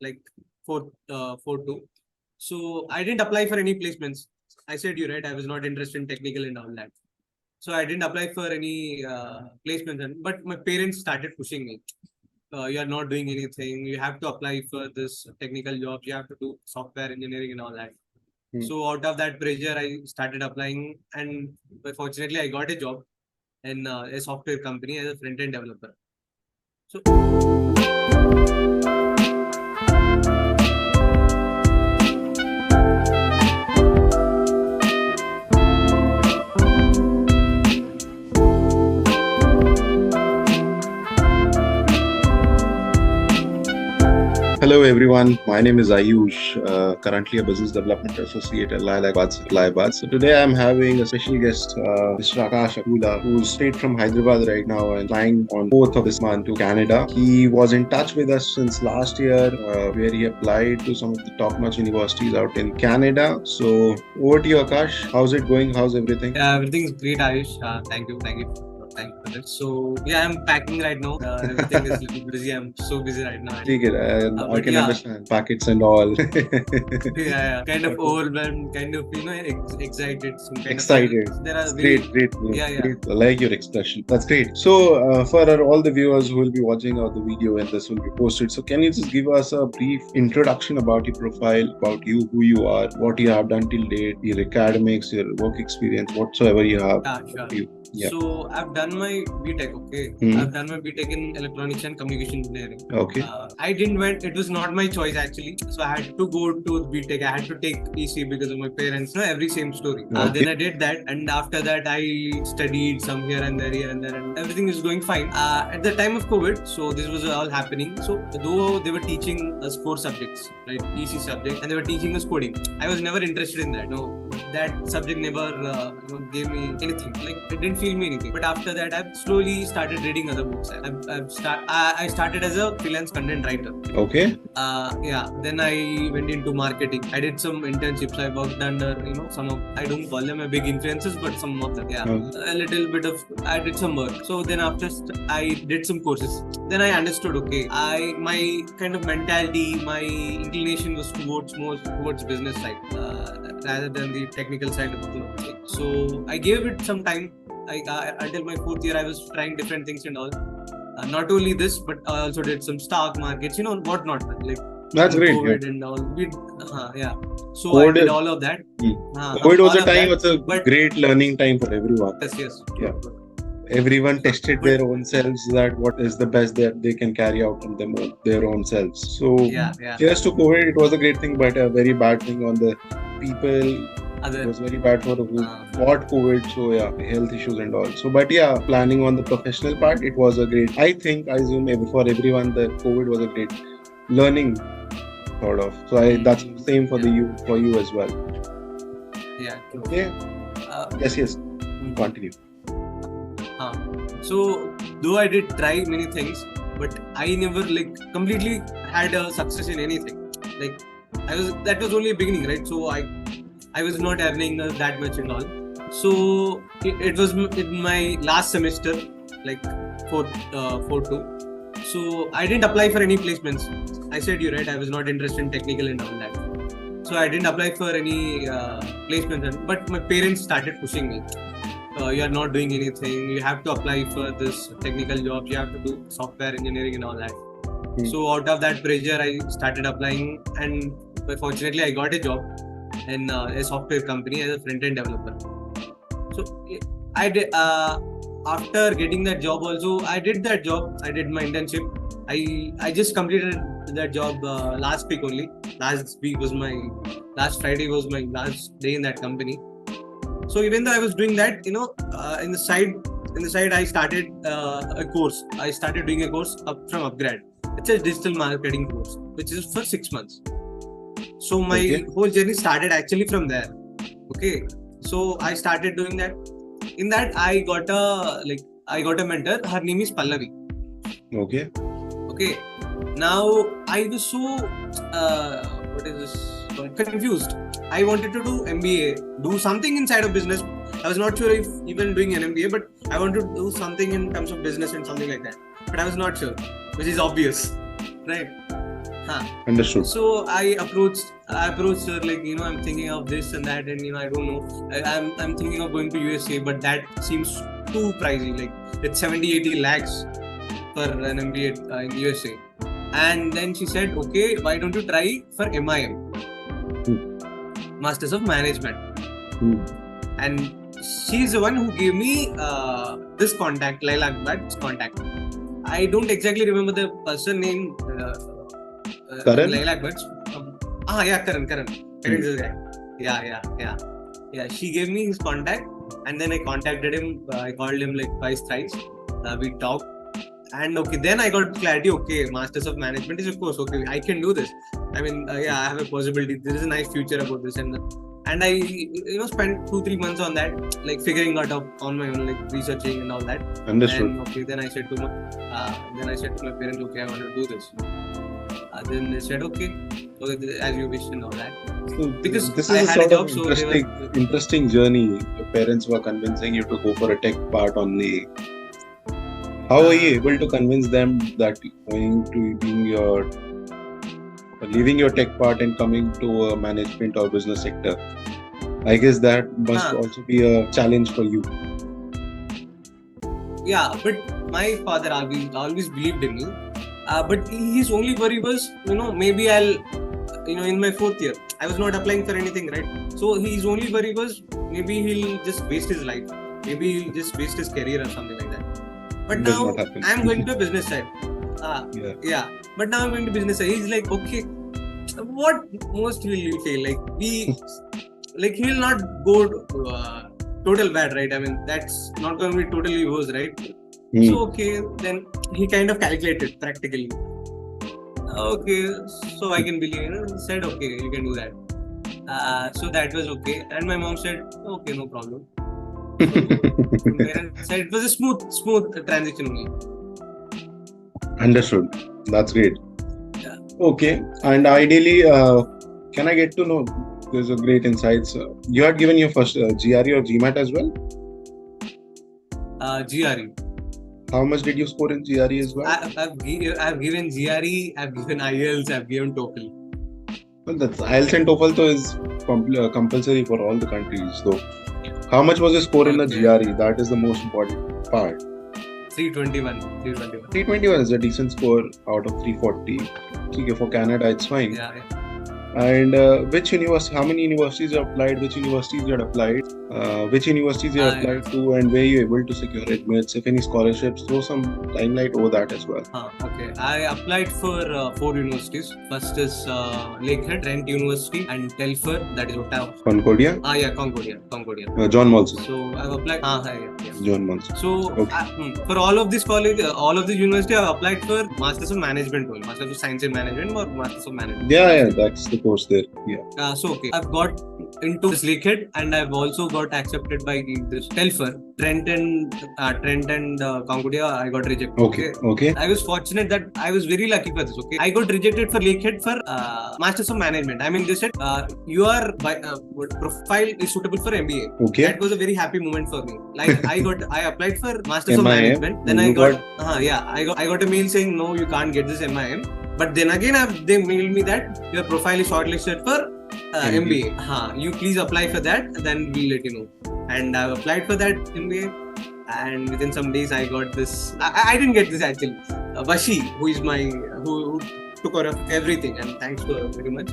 like 4.2. So I didn't apply for any placements. I said you right. I was not interested in technical and all that. So I didn't apply for any placements. But my parents started pushing me. You are not doing anything. You have to apply for this technical jobs. You have to do software engineering and all that. So out of that pressure, I started applying, and fortunately, I got a job in a software company as a front-end developer. So. Hello everyone, my name is Ayush, currently a business development associate at LilacBuds. So today I'm having a special guest, Mr. Akash Akula, who's straight from Hyderabad right now and flying on 4th of this month to Canada. He was in touch with us since last year, where he applied to some of the top-notch universities out in Canada. So over to you, Akash. How's it going? How's everything? Everything's great, Ayush. Thank you for that. So yeah, I'm packing right now. Everything is a little busy. I'm so busy right now. Take it. I can understand packets and all. Kind of overwhelmed, kind of excited. Excited. There are great. Great. I like your expression. That's great. So for all the viewers who will be watching the video when this will be posted, so can you just give us a brief introduction about your profile, about you, who you are, what you have done till date, your academics, your work experience, whatsoever you have. Sure. So I've done my B.Tech. Okay, I've done my B.Tech in electronics and communication engineering. Okay. I didn't went. It was not my choice actually. So I had to go to B.Tech. I had to take EC because of my parents. Every same story. Okay. Then I did that, and after that I studied some here and there, and everything is going fine. At the time of COVID, so this was all happening. So though they were teaching us 4 subjects, right, EC subject, and they were teaching us coding, I was never interested in that. No, that subject never gave me anything. Like it didn't feel me anything. But after that, I've slowly started reading other books. I started as a freelance content writer. Okay. Then I went into marketing. I did some internships. I worked under some of, I don't call them a big influencers, but some of them. A little bit of, I did some work. So then after I did some courses. Then I understood. Okay, my kind of mentality, my inclination was towards business side rather than the technical side of the thing. So I gave it some time. Until my 4th year, I was trying different things and all. Not only this, but I also did some stock markets, whatnot. Like that's great. COVID and all. So COVID, I did all of that. COVID was a time. It's a great learning time for everyone. Yes. Yeah. Everyone tested their own selves, that what is the best that they can carry out in their own selves. So cheers to COVID. It was a great thing, but a very bad thing on the people. It was very bad for who got COVID, so health issues and all. So, but planning on the professional part, it was a great. I assume for everyone that COVID was a great learning, sort of. So that's the same for you as well. Yeah. Okay. Yes. Continue. So though I did try many things, but I never completely had a success in anything. That was only a beginning, right? So I was not earning that much and all. So it was in my last semester, 4.2. So I didn't apply for any placements. I said you right. I was not interested in technical and all that. So I didn't apply for any placements. But my parents started pushing me. You are not doing anything. You have to apply for this technical jobs. You have to do software engineering and all that. So out of that pressure, I started applying, and fortunately, I got a job in a software company as a front-end developer. So I did. After getting that job, also I did that job. I did my internship. I just completed that job last week only. Last Friday was my last day in that company. So even though I was doing that, in the side, I started a course. I started doing a course from Upgrade. It's a digital marketing course, which is for 6 months. So my whole journey started actually from there. Okay. So I started doing that. In that, I got a mentor. Her name is Pallavi. Okay. Now I was so confused. I wanted to do MBA, do something inside of business. I was not sure if even doing an MBA, but I wanted to do something in terms of business and something like that. But I was not sure, which is obvious, right? Understood. So I approached her like, I'm thinking of this and that, and I don't know. I'm thinking of going to USA, but that seems too pricey. Like it's 70-80 lakhs for an MBA in USA. And then she said, okay, why don't you try for MIM, Masters of Management? And she's the one who gave me this contact, LilacBuds contact. I don't exactly remember the person name. Karan? LilacBuds. Karan. Karan is the guy. Yeah. She gave me his contact, and then I contacted him. I called him like twice, thrice. We talked, and then I got clarity. Okay, Masters of Management is of course okay. I can do this. I mean, I have a possibility. There is a nice future about this, and I spent 2-3 months on that, like figuring out on my own, like researching and all that. Understood. And then I said to my parents, okay, I want to do this. Then they said, okay, as you wish and all that. So because this I is a had sort a job, of interesting journey. Your parents were convincing you to go for a tech part only. How were you able to convince them that leaving your tech part and coming to a management or business sector? I guess that must also be a challenge for you. Yeah, but my father always believed in me. But his only worry was, maybe I'll, in my 4th year, I was not applying for anything, right? So his only worry was maybe he'll just waste his life. Maybe he'll just waste his career or something like that. But now I'm going to business side. But now I'm going to business side. He's like, okay, what most will you feel? Like he'll not go total bad, right? I mean, that's not going to be totally worse, right? So okay, then he kind of calculated practically. Okay, so I can believe. He said, okay, you can do that. So that was okay, and my mom said, okay, no problem. So parents said it was a smooth transition only. Understood. That's great. Yeah. Okay, and ideally, can I get to know? There's a great insights. You had given your first GRE or GMAT as well? GRE. How much did you score in GRE as well? I've given GRE, I've given IELTS, I've given TOEFL. Well, that's IELTS and TOEFL is compulsory for all the countries. So, how much was your score in the GRE? That is the most important part. 321. 321 is a decent score out of 340. Okay, for Canada, it's fine. Yeah. And which university? How many universities you applied? Which universities you had applied? Which universities you applied to, and were you able to secure admits? If any scholarships, throw some limelight over that as well. Okay, I applied for 4 universities. First is Lakehead, Trent University, and Telfer, that is Ottawa. Concordia? Concordia. John Molson. So I've applied. John Molson. So for all of this college, all of this university, I've applied for Masters of Management, Masters of Science in Management or Masters of Management. Yeah, that's the course there. Yeah. So okay, I've got into this Lakehead, and I've also got accepted by this Telfer. Trent and Concordia, I got rejected. Okay. I was fortunate that I was very lucky for this. Okay, I got rejected for Lakehead for Masters of Management. I mean, they said your profile is suitable for MBA. Okay. That was a very happy moment for me. Like I applied for Masters of Management. Then I got a mail saying no, you can't get this MIM. But then again, they mailed me that your profile is shortlisted for MBA. You please apply for that, then we'll let you know. And I've applied for that MBA, and within some days I got this. I didn't get this actually. Vashi, who took care of everything, and thanks to her very much.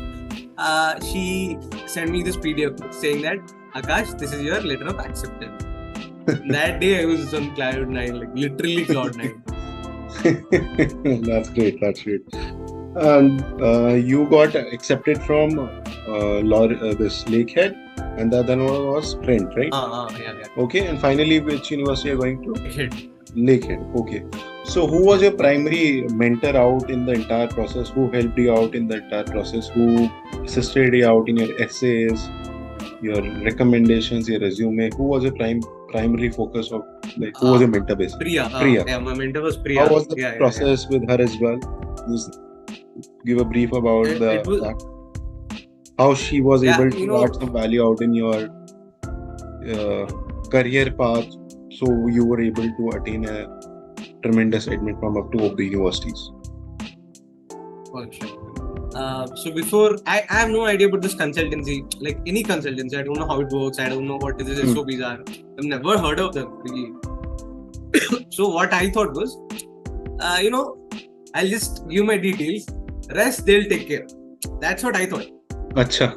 She sent me this PDF saying that, Akash, this is your letter of acceptance. That day I was on cloud 9, like literally cloud 9. That's great. And you got accepted from this Lakehead, and the other one was Trent, right? Yeah. Okay, and finally, which university are you going to? Lakehead. Okay. So, who was your primary mentor out in the entire process? Who helped you out in the entire process? Who assisted you out in your essays, your recommendations, your resume? Who was your primary focus of, like, who was your mentor basically? Priya. Yeah, my mentor was Priya. How was the process with her as well? Just give a brief about how she was able to add some value out in your career path, so you were able to attain a tremendous admit from up to of the universities. So before, I have no idea about this consultancy, like any consultancy. I don't know how it works. I don't know what these SOPs are. I've never heard of them really. So what I thought was, I'll just give my details. Rest they'll take care. That's what I thought. Acha.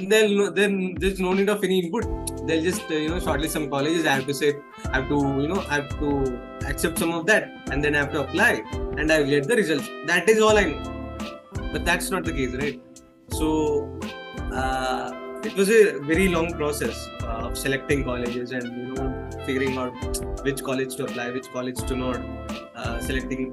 Then there's no need of any input. They'll just shortlist some colleges. I have to accept some of that, and then I have to apply, and I will get the results. That is all I know. But that's not the case, right? So it was a very long process of selecting colleges and figuring out which college to apply, which college to not. Selecting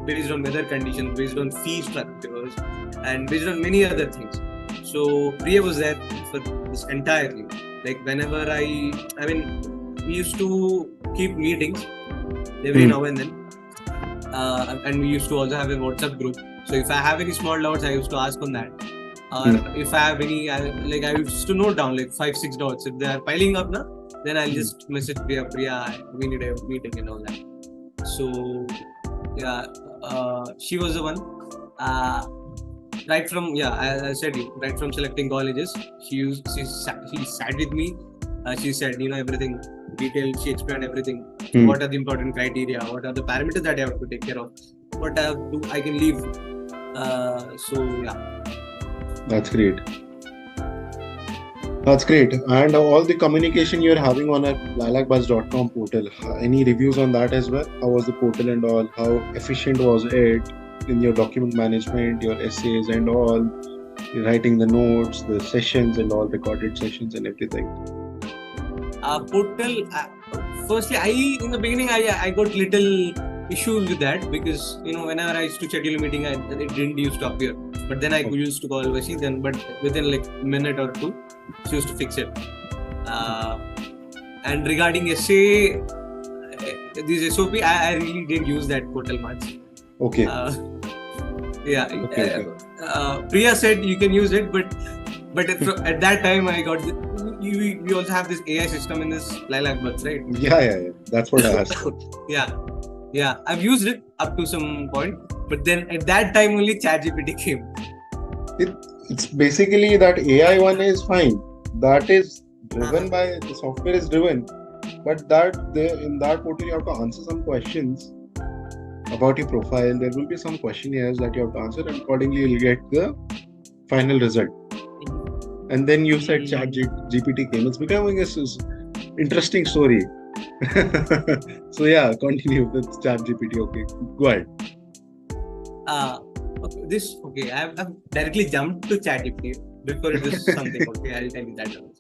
based on weather conditions, based on fee structures, and based on many other things. So Priya was there for this entirely. Like whenever we used to keep meetings every now and then, and we used to also have a WhatsApp group. So if I have any small doubts, I used to ask on that. Or if I have any, I used to note down like 5-6 doubts. If they are piling up now, then I'll just message Priya, we need a meeting and all that. So she was the one. Right from as I said, right from selecting colleges, she sat with me. She said everything detailed. She explained everything. What are the important criteria? What are the parameters that I have to take care of? What I can leave. That's great. That's great. And all the communication you're having on our LilacBuds.com portal, any reviews on that as well? How was the portal and all? How efficient was it in your document management, your essays and all? You're writing the notes, the sessions and all, recorded sessions and everything. Portal, firstly, in the beginning, I got little issues with that because, whenever I used to schedule a meeting, it didn't used to appear. But then I used to call Vashi, but within like a minute or two, she used to fix it. And regarding essay, this SOP, I really didn't use that portal much. Okay. Priya said you can use it, but at that time I got we also have this AI system in this LilacBuds, right? Yeah. That's what I asked. Yeah. I've used it up to some point, but then at that time only ChatGPT came. It's basically that AI one is fine. That is driven by the software is driven, but in that portal you have to answer some questions about your profile. There will be some questionnaires that you have to answer, and accordingly you'll get the final result. And then you said ChatGPT came. It's becoming an interesting story. So continue with ChatGPT. Okay, go ahead. I've directly jumped to ChatGPT before it was something. Okay, I'll tell you that also.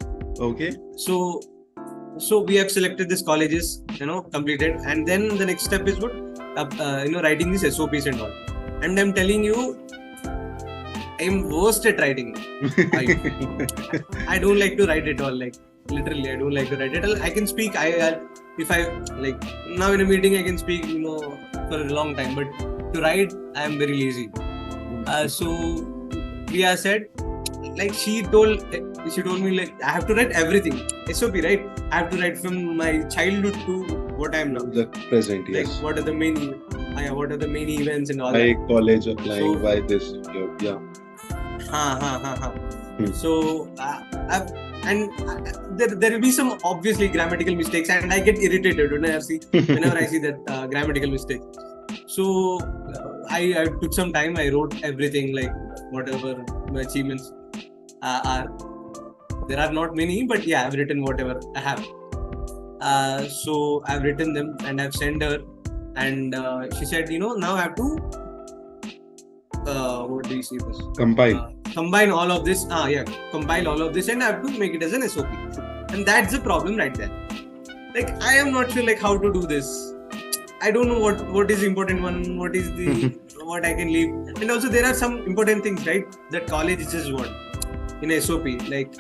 Okay. So we have selected these colleges, completed, and then the next step is what? Writing these SOPs and all. And I'm telling you, I'm worst at writing. I don't like to write at all. Like literally, I don't like to write at all. I can speak. If I like now in a meeting, I can speak, for a long time. But to write, I am very lazy. So Priya said, like she told me like I have to write everything. SOP, right? I have to write from my childhood to what I am now. The present, yes. Like what are the main events and all like that. College applying, why this job, yeah. So there will be some obviously grammatical mistakes, and I get irritated whenever I see that grammatical mistake. So I took some time. I wrote everything, like whatever my achievements are. There are not many, but I've written whatever I have. So I've written them and I've sent her, and she said, now I have to what do you see this? Combine all of this. Compile all of this, and I have to make it as an SOP. And that's the problem right there. Like I am not sure like how to do this. I don't know what is the important one, what is the what I can leave. And also there are some important things, right? That college just want in SOP. Like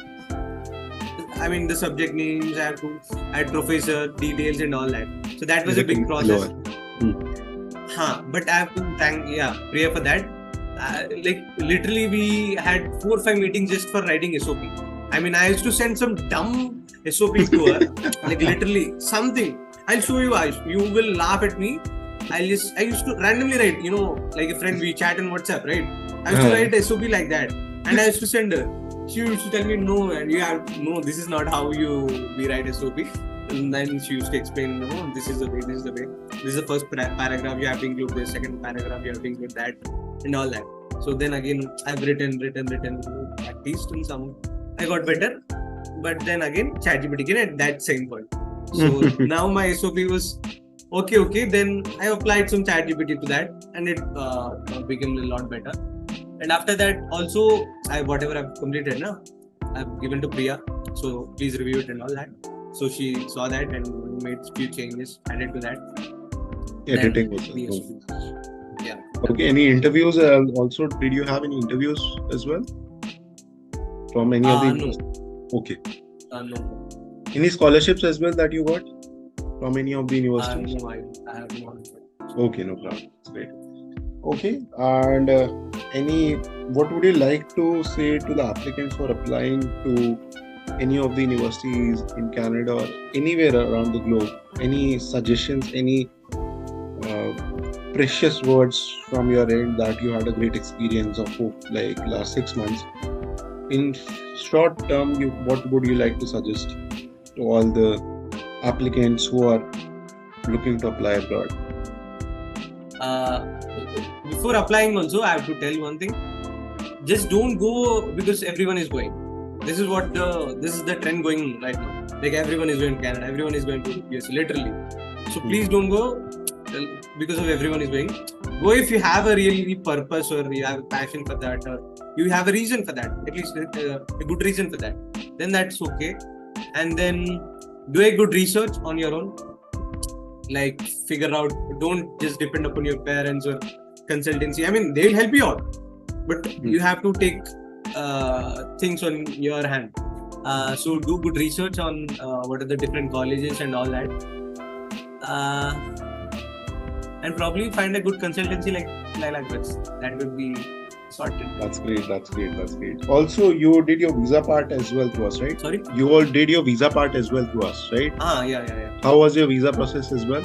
the subject names, I have to add professor details and all that. So that was a big process. But I have to thank Priya for that. Like literally we had 4 or 5 meetings just for writing SOP. I used to send some dumb SOPs to her. Like literally something. I'll show you. You will laugh at me. I used to randomly write, like a friend, we chat on WhatsApp, right? I used to write SOP like that, and I used to send her. She used to tell me, no, and this is not how we write SOP. And then she used to explain, no, this is the way. This is the first paragraph, you have to include this, second paragraph, you have to include that, and all that. So then again, I've written, at least in some, I got better. But then again, ChatGPT came at that same point. So now my SOP was okay. Then I applied some ChatGPT to that, and it became a lot better. And after that, also, whatever I've completed now, I've given to Priya. So please review it and all that. So she saw that and made a few changes, added to that. Editing also. Yeah. Okay. Any interviews? Also, did you have any interviews as well from any of the? No. Okay. No. Any scholarships as well that you got from any of the universities? No, I have no. Okay, no problem. That's great. Okay, and what would you like to say to the applicants for applying to any of the universities in Canada or anywhere around the globe? Any suggestions, any precious words from your end that you had a great experience of like last 6 months? In short term, what would you like to suggest to all the applicants who are looking to apply abroad? Before applying also, I have to tell one thing. Just don't go because everyone is going. This is the trend going right now. Like everyone is going to Canada, everyone is going to US, literally. So please don't go because of everyone is going. Go if you have a really purpose or you have a passion for that or you have a reason for that, at least a good reason for that. Then that's okay. And then do a good research on your own. Like figure out, don't just depend upon your parents or consultancy. I mean, they will help you out, but you have to take things on your hand. So do good research on what are the different colleges and all that. And probably find a good consultancy like LilacBuds. That would be sorted. That's great. Also, you did your visa part as well to us, right? Sorry? You all did your visa part as well to us, right? Yeah. How was your visa process as well?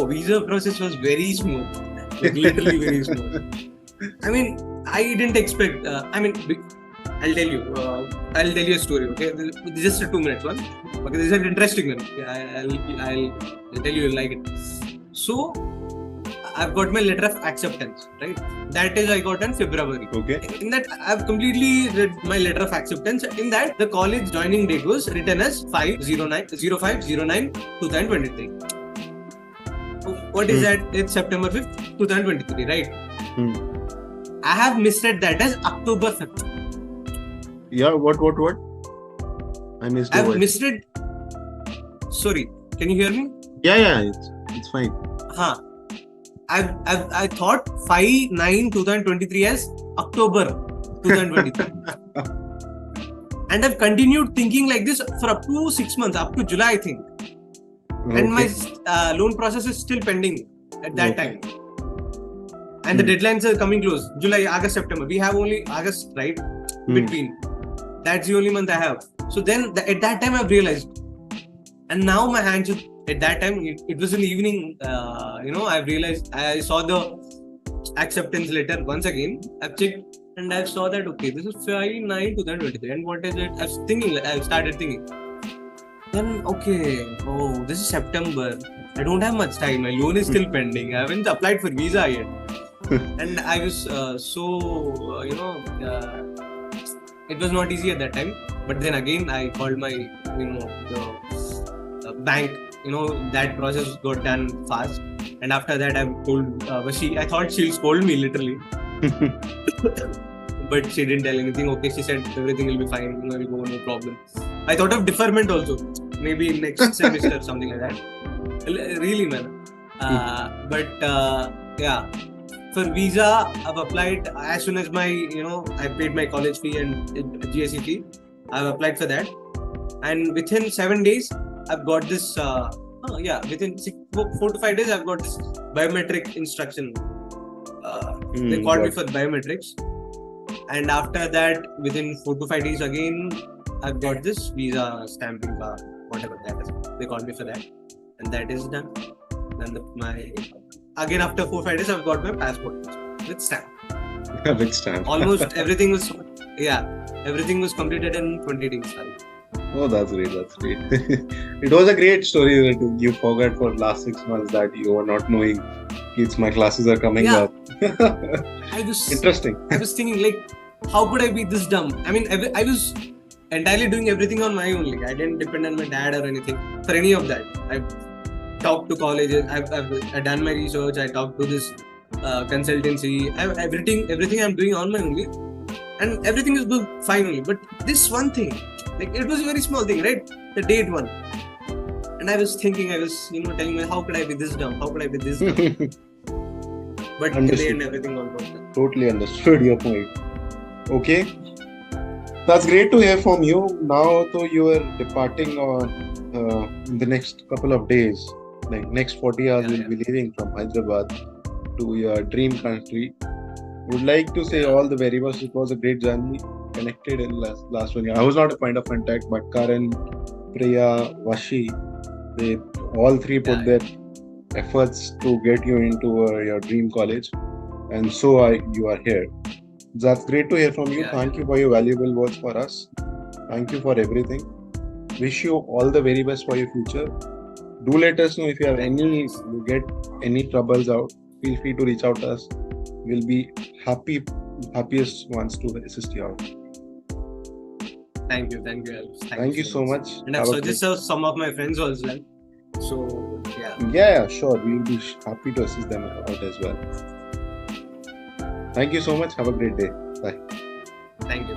Visa process was very smooth. Like literally very smooth. I mean, I didn't expect. I'll tell you a story. Okay, just a 2 minutes one. Okay, this is an interesting one. I'll tell you, you'll like it. So, I've got my letter of acceptance, right? That is, I got in February. Okay. In that, I've completely read my letter of acceptance. In that, the college joining date was written as 05/09/2023. What is that? It's September 5th, 2023, right? I have misread that as October 5th. Yeah, what? I missed I've misread. Sorry, can you hear me? Yeah, it's fine. I thought 5/9/2023 as October 2023. And I've continued thinking like this for up to 6 months, up to July, I think. Okay. And my loan process is still pending at that time. And the deadlines are coming close. July, August, September. We have only August, right? Between. That's the only month I have. So then at that time I've realized. And now my hands, at that time, it was in the evening, I've realized, I saw the acceptance letter once again. I've checked and I saw that, okay, this is 5/9/2023. And what is it? I've started thinking. Then, okay, this is September. I don't have much time. My loan is still pending. I haven't applied for visa yet. And I was it was not easy at that time. But then again, I called my, the bank. That process got done fast. And after that, I told I thought she'll scold me literally. But she didn't tell anything. Okay, she said everything will be fine. We'll go, no problem. I thought of deferment also. Maybe next semester, something like that. Really, man. For visa, I've applied as soon as I paid my college fee and GSE fee. I've applied for that. And within 7 days, I've got this, within 4 to 5 days, I've got this biometric instruction. They called me for biometrics. And after that, within 4 to 5 days again, I've got this visa stamping, whatever that is. They called me for that. And that is done. And my again after 4-5 days, I've got my passport with stamp. With stamp. Almost everything was completed in 20 days. Oh, that's great. That's great. It was a great story that you forgot for last 6 months that you were not knowing. Kids, my classes are coming up. Interesting. I was thinking like, how could I be this dumb? I mean, I was entirely doing everything on my own. Like, I didn't depend on my dad or anything for any of that. I've talked to colleges. I've done my research. I talked to this consultancy. Everything I'm doing on my own, and everything is fine only. But this one thing, like, it was a very small thing, right? The date one. And I was telling me, how could I be this dumb? How could I be this dumb? But in the end, everything all worked. Totally understood your point. Okay. That's great to hear from you. Now, though, you are departing in the next couple of days. Like next 40 hours, you'll be leaving from Hyderabad to your dream country. Would like to say all the very best. It was a great journey. Connected in last 1 year. I was not a point of contact, but Karan, Priya, Vashi, they all three put their efforts to get you into your dream college, and so you are here. That's great to hear from you. Thank you for your valuable words for us. Thank you for everything. Wish you all the very best for your future. Do let us know if you get any troubles out. Feel free to reach out to us. We'll be happiest ones to assist you out. Thank you. Thank you so much. And I've suggested some of my friends also. So, Yeah, sure. We'll be happy to assist them out as well. Thank you so much. Have a great day. Bye. Thank you.